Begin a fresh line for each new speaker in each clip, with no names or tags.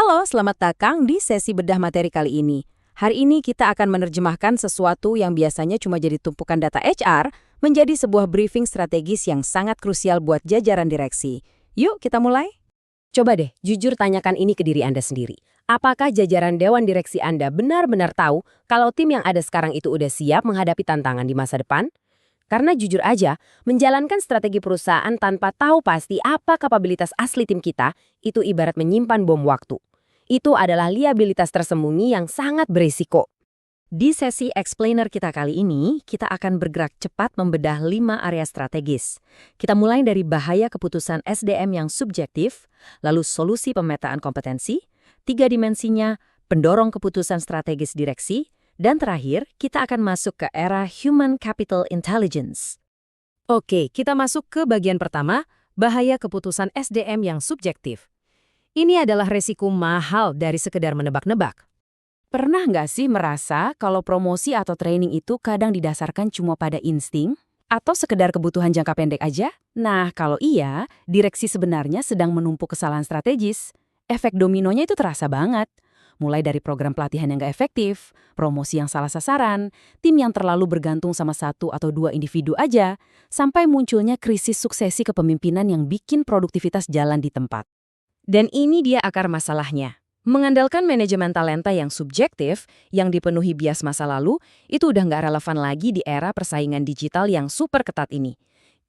Halo, selamat datang di sesi bedah materi kali ini. Hari ini kita akan menerjemahkan sesuatu yang biasanya cuma jadi tumpukan data HR menjadi sebuah briefing strategis yang sangat krusial buat jajaran direksi. Yuk, kita mulai. Coba deh, jujur tanyakan ini ke diri Anda sendiri. Apakah jajaran Dewan Direksi Anda benar-benar tahu kalau tim yang ada sekarang itu udah siap menghadapi tantangan di masa depan? Karena jujur aja, menjalankan strategi perusahaan tanpa tahu pasti apa kapabilitas asli tim kita, itu ibarat menyimpan bom waktu. Itu adalah liabilitas tersembunyi yang sangat berisiko. Di sesi explainer kita kali ini, kita akan bergerak cepat membedah 5 area strategis. Kita mulai dari bahaya keputusan SDM yang subjektif, lalu solusi pemetaan kompetensi, 3 dimensinya, pendorong keputusan strategis direksi, dan terakhir, kita akan masuk ke era Human Capital Intelligence. Oke, kita masuk ke bagian pertama, bahaya keputusan SDM yang subjektif. Ini adalah resiko mahal dari sekedar menebak-nebak. Pernah nggak sih merasa kalau promosi atau training itu kadang didasarkan cuma pada insting? Atau sekedar kebutuhan jangka pendek aja? Nah, kalau iya, direksi sebenarnya sedang menumpuk kesalahan strategis. Efek dominonya itu terasa banget. Mulai dari program pelatihan yang nggak efektif, promosi yang salah sasaran, tim yang terlalu bergantung sama 1 atau 2 individu aja, sampai munculnya krisis suksesi kepemimpinan yang bikin produktivitas jalan di tempat. Dan ini dia akar masalahnya. Mengandalkan manajemen talenta yang subjektif, yang dipenuhi bias masa lalu, itu udah nggak relevan lagi di era persaingan digital yang super ketat ini.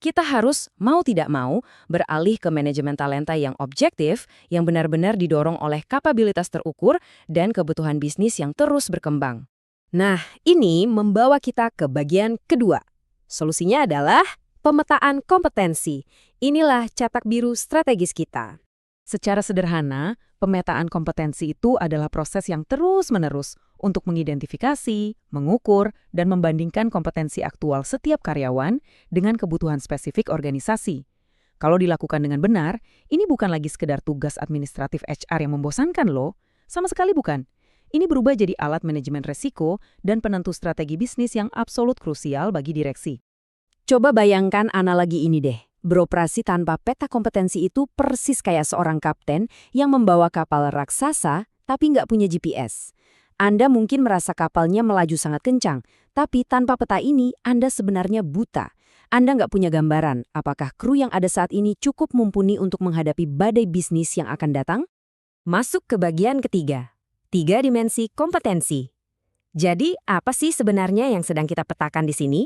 Kita harus, mau tidak mau, beralih ke manajemen talenta yang objektif, yang benar-benar didorong oleh kapabilitas terukur dan kebutuhan bisnis yang terus berkembang. Nah, ini membawa kita ke bagian kedua. Solusinya adalah pemetaan kompetensi. Inilah cetak biru strategis kita. Secara sederhana, pemetaan kompetensi itu adalah proses yang terus-menerus untuk mengidentifikasi, mengukur, dan membandingkan kompetensi aktual setiap karyawan dengan kebutuhan spesifik organisasi. Kalau dilakukan dengan benar, ini bukan lagi sekedar tugas administratif HR yang membosankan loh. Sama sekali bukan. Ini berubah jadi alat manajemen resiko dan penentu strategi bisnis yang absolut krusial bagi direksi. Coba bayangkan analogi ini deh. Beroperasi tanpa peta kompetensi itu persis kayak seorang kapten yang membawa kapal raksasa tapi nggak punya GPS. Anda mungkin merasa kapalnya melaju sangat kencang, tapi tanpa peta ini Anda sebenarnya buta. Anda nggak punya gambaran apakah kru yang ada saat ini cukup mumpuni untuk menghadapi badai bisnis yang akan datang? Masuk ke bagian ketiga, 3 dimensi kompetensi. Jadi, apa sih sebenarnya yang sedang kita petakan di sini?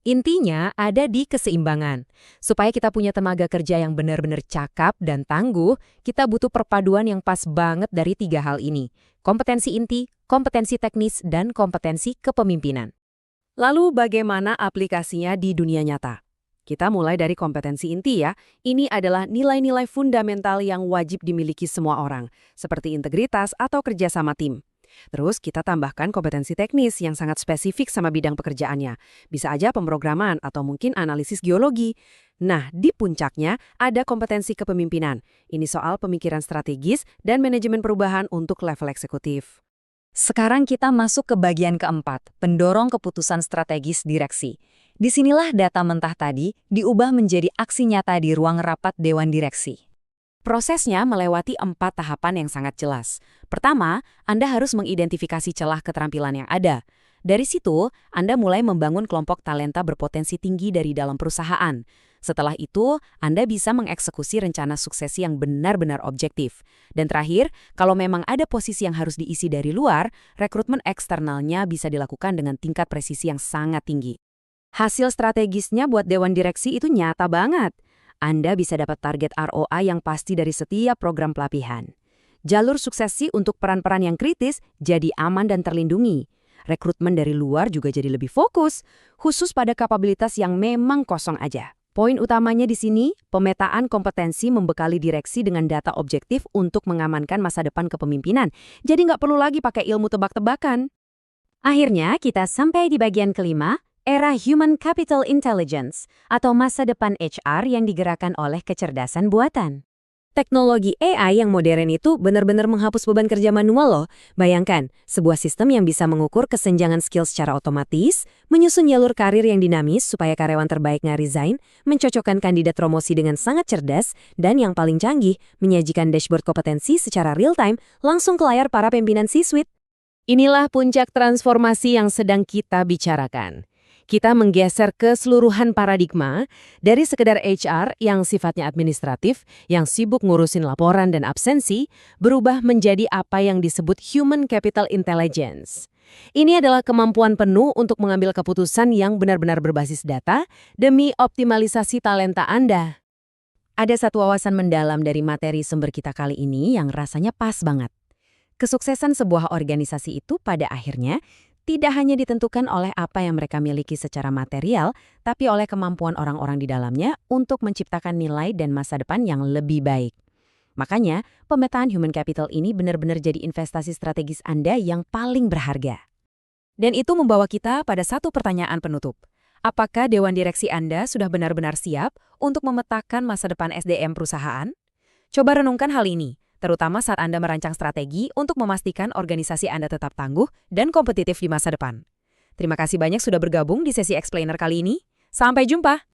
Intinya ada di keseimbangan. Supaya kita punya tenaga kerja yang benar-benar cakap dan tangguh, kita butuh perpaduan yang pas banget dari 3 hal ini. Kompetensi inti, kompetensi teknis, dan kompetensi kepemimpinan. Lalu bagaimana aplikasinya di dunia nyata? Kita mulai dari kompetensi inti ya. Ini adalah nilai-nilai fundamental yang wajib dimiliki semua orang, seperti integritas atau kerjasama tim. Terus kita tambahkan kompetensi teknis yang sangat spesifik sama bidang pekerjaannya. Bisa aja pemrograman atau mungkin analisis geologi. Nah, di puncaknya ada kompetensi kepemimpinan. Ini soal pemikiran strategis dan manajemen perubahan untuk level eksekutif. Sekarang kita masuk ke bagian keempat, pendorong keputusan strategis direksi. Disinilah data mentah tadi diubah menjadi aksi nyata di ruang rapat Dewan Direksi. Prosesnya melewati 4 tahapan yang sangat jelas. Pertama, Anda harus mengidentifikasi celah keterampilan yang ada. Dari situ, Anda mulai membangun kelompok talenta berpotensi tinggi dari dalam perusahaan. Setelah itu, Anda bisa mengeksekusi rencana suksesi yang benar-benar objektif. Dan terakhir, kalau memang ada posisi yang harus diisi dari luar, rekrutmen eksternalnya bisa dilakukan dengan tingkat presisi yang sangat tinggi. Hasil strategisnya buat Dewan Direksi itu nyata banget. Anda bisa dapat target ROI yang pasti dari setiap program pelatihan. Jalur suksesi untuk peran-peran yang kritis jadi aman dan terlindungi. Rekrutmen dari luar juga jadi lebih fokus, khusus pada kapabilitas yang memang kosong aja. Poin utamanya di sini, pemetaan kompetensi membekali direksi dengan data objektif untuk mengamankan masa depan kepemimpinan. Jadi nggak perlu lagi pakai ilmu tebak-tebakan. Akhirnya kita sampai di bagian kelima, era Human Capital Intelligence, atau masa depan HR yang digerakkan oleh kecerdasan buatan.
Teknologi AI yang modern itu benar-benar menghapus beban kerja manual loh. Bayangkan, sebuah sistem yang bisa mengukur kesenjangan skill secara otomatis, menyusun jalur karir yang dinamis supaya karyawan terbaik nge-resign, mencocokkan kandidat promosi dengan sangat cerdas, dan yang paling canggih, menyajikan dashboard kompetensi secara real-time langsung ke layar para pimpinan C-suite. Inilah puncak transformasi yang sedang kita bicarakan. Kita menggeser keseluruhan paradigma dari sekedar HR yang sifatnya administratif, yang sibuk ngurusin laporan dan absensi, berubah menjadi apa yang disebut Human Capital Intelligence. Ini adalah kemampuan penuh untuk mengambil keputusan yang benar-benar berbasis data demi optimalisasi talenta Anda.
Ada satu wawasan mendalam dari materi sumber kita kali ini yang rasanya pas banget. Kesuksesan sebuah organisasi itu pada akhirnya tidak hanya ditentukan oleh apa yang mereka miliki secara material, tapi oleh kemampuan orang-orang di dalamnya untuk menciptakan nilai dan masa depan yang lebih baik. Makanya, pemetaan human capital ini benar-benar jadi investasi strategis Anda yang paling berharga. Dan itu membawa kita pada satu pertanyaan penutup. Apakah Dewan Direksi Anda sudah benar-benar siap untuk memetakan masa depan SDM perusahaan? Coba renungkan hal ini, terutama saat Anda merancang strategi untuk memastikan organisasi Anda tetap tangguh dan kompetitif di masa depan. Terima kasih banyak sudah bergabung di sesi Explainer kali ini. Sampai jumpa!